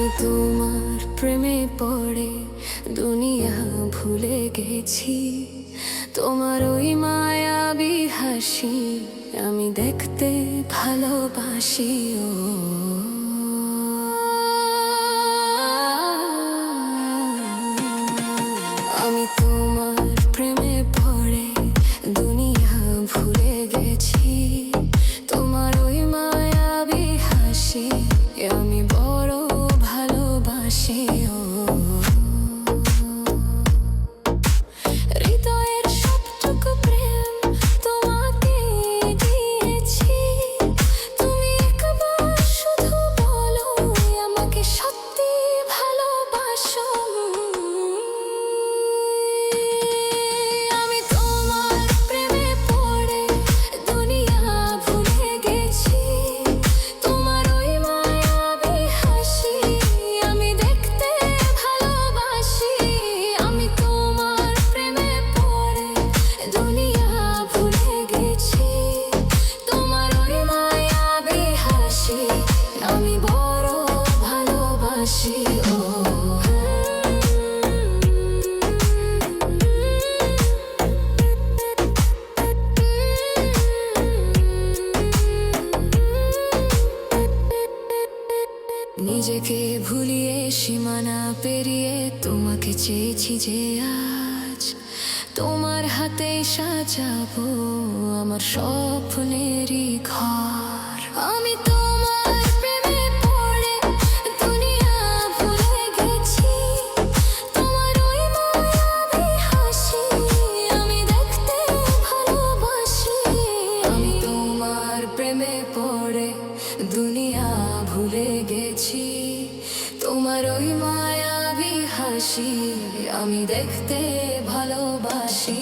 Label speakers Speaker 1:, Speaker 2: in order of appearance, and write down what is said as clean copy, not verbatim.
Speaker 1: আমি তোমার প্রেমে পড়ে দুনিয়া ভুলে গেছি। তোমার ওই মায়াবী হাসি আমি দেখতে ভালোবাসি। ও আমি তোমার প্রেমে পড়ে দুনিয়া ভুলে গেছি। তোমার ওই মায়াবী হাসি আমি বড় ভালোবাসি। ও হৃদয়ের সবটুকু প্রেম তোমাকে দিয়েছি। তুমি একবার শুধু বলো আমাকে সত্যি ভালোবাসো। আমি তোমার প্রেমে পড়ে দুনিয়া ভুলে গেছি। তোমার ওই মায়াবী হাসি আমি দেখতে ভালোবাসি। আমি তোমার প্রেমে পড়ে দুনিয়া ভুলে গেছি। তোমার ওই মায়াবী হাসি আমি বড় ভালোবাসি। ও নিজেকে ভুলিয়ে সীমানা পেরিয়ে তোমাকে চেয়েছি যে আজ তোমার হাতে সাজাবো আমার স্বপ্নেরই ঘর। আমি তোমার প্রেমে পড়ে দুনিয়া ভুলে গেছি। তোমার ওই মায়াবী হাসি আমি দেখতে ভালোবাসি। আমি তোমার প্রেমে পড়ে দুনিয়া ভুলে গেছি। তোমার ওই মায়াবী হাসি আমি দেখতে ভালোবাসি।